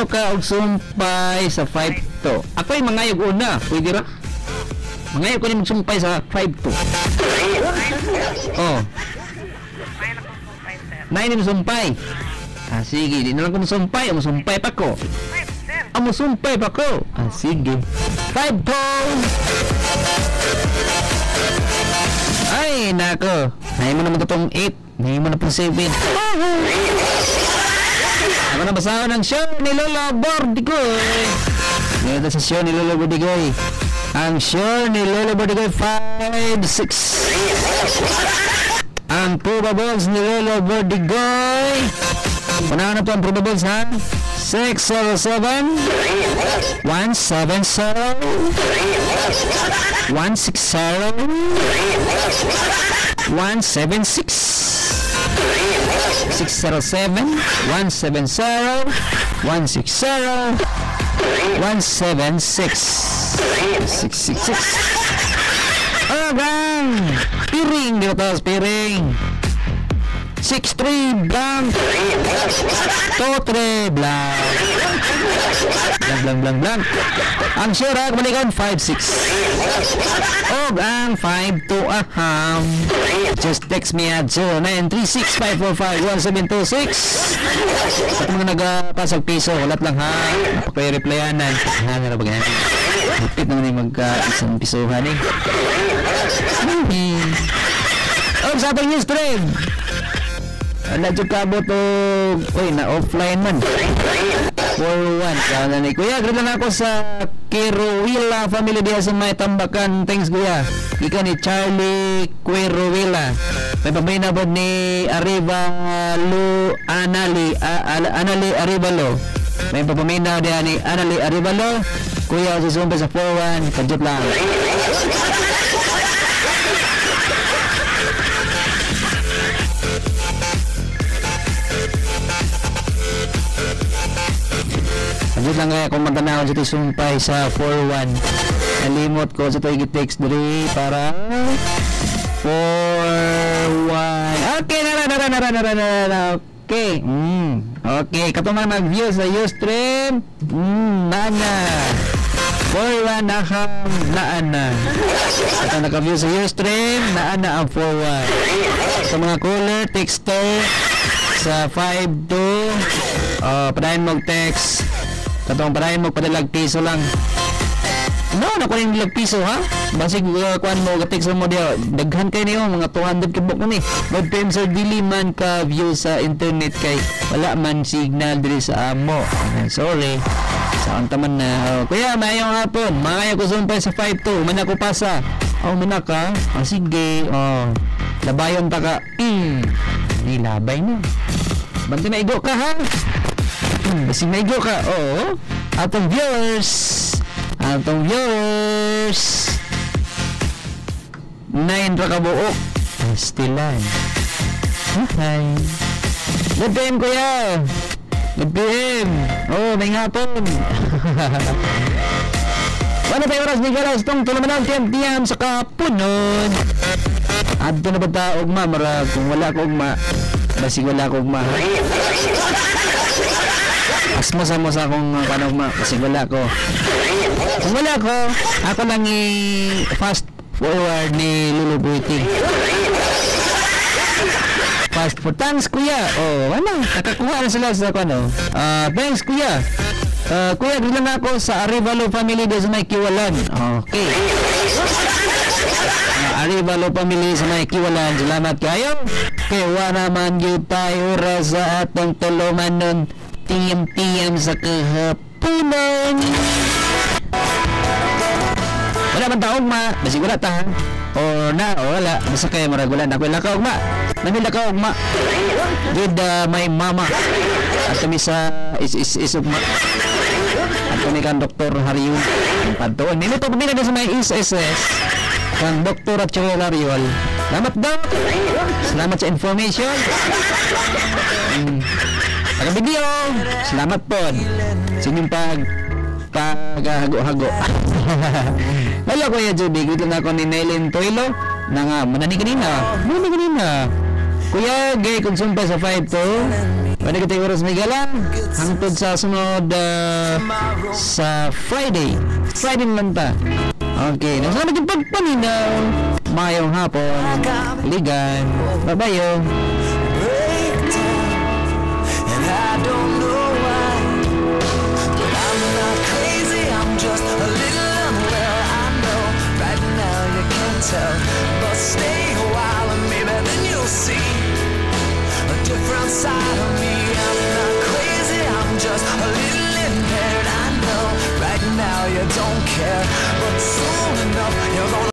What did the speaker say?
mangayo ka og sumpay sa 5-2. Ako'y mangayog una, pwede ra? Mangayo ko ni magsumpay sa 5-2. Oh. Nain ni sumpay. Sige, di na lang ko sumpay, sumpay pa ko. Sumpay pa ko. Sige. 5-2. Ay, nako. Nahin mo naman itong 8. Nahin mo na po 7. Ako na basahan ng show ni Lolo Bordigoy. Ngayon sa show ni Lolo Bordigoy. Ang show ni Lolo Bordigoy 5-6. Ang probables ni Lolo Bordigoy. Unahan na po ang probables ha. 607 170 160 176 607 170 160 176 666. Gang! Piring dito, piring. 6-3 blank 2-3 blank blank. Ang sira kembalikan 5-6 og ang 5-2 aham. Just text me at 0936-545-1726 sa mga nagpasag piso ulat lang ha, napaka-replyanan na ba ganyan hapit naman yung magka-isang pisohan og sa ating news trade nadyo kabot o na-offline man 4-1 sana ni Kuya grita na ako sa Quiruela family diya sa may Tambakan. Thanks Kuya ika ni Charlie Quiruela. May paminabod ni Arivalo Anali Arivalo. May paminaw diya ni Anali Arivalo. Kuya susumpa sa 4-1 kadyot lang. Ajud lang kaya kung magtanawon sa tisumpay sa 4-1. Nalimot ko sa ito i-text diri para 4-1. Okay, nara. Okay. Okay, katong mag-view sa Ustream. Nana. 4-1 nakam naana. Katong naka-view sa Ustream, naana ang 4-1. Sa mga caller, texter sa 5-2. Padayon mo text. Katong padayon mo padalag piso lang. No, nakunin nilag piso ha. Basig kuan mo ka-text mo dia. Daghan kay niyo mga 200 kibok ni. Good time sir dili man ka view sa internet kay wala man signal diri sa amo. Sorry. Saan taman na. Kuya, mayong hapon. Makayo ko sumpay sa 5-2. Man ako pasa. Man ka. Sige. Labayon pa ka. Di labay na. Banti maigo ka ha. Basig maigo ka. Oo. Atong viewers 9 ra ka buok. Stilan. Hi. Good time kuya. Good PM. May hapon. Wala tayo oras ni Galas itong tulaman ng tiyam sa kapunon. Adto na ba ta ugma mara kung wala ko ugma. Basig wala ko ugma. Asmo sa akong panugma kasi wala ko. Kung wala ko, ako lang i-fast forward ni Lulu Buiting. Fast forward. Thanks kuya. Nakakuha na sila sa ano. Thanks kuya. Kuya, gila na ako sa Arivalo family sa may Kiwalan. Okay. Arivalo family sa may Kiwalan. Salamat kayo. Kaya naman yun tayo sa atong tuluman nun. Tiyam sa kahapunan. Wala man taong ma. Basig wala ta. O wala. Basta kayo maragulan. Ako wala ka ugma. Namila ka ugma. With my mama. At kami sa is ugma. At kami kan Dr. Harion. Ang pantoon. Nilito kami na sa may SSS. Kang Dr. at Harion. Salamat daw. Salamat sa information. Video. Salamat po sa inyong paghago-hago. Hello Kuya Judy, gusto na ako ni Nelen Toilo na nga, manani kanina. Kuya, gay kung sumpa sa 5-2 Pwede kita oras may galang hangtod sa sunod sa Friday lang ta. Okay, nasa natin pagpaminaw. Mayong hapon, ligan, babayo. And I don't know why, but I'm not crazy, I'm just a little unwell. I know right now you can't tell, but stay a while and maybe then you'll see a different side of me. I'm not crazy, I'm just a little impaired. I know right now you don't care, but soon enough you're gonna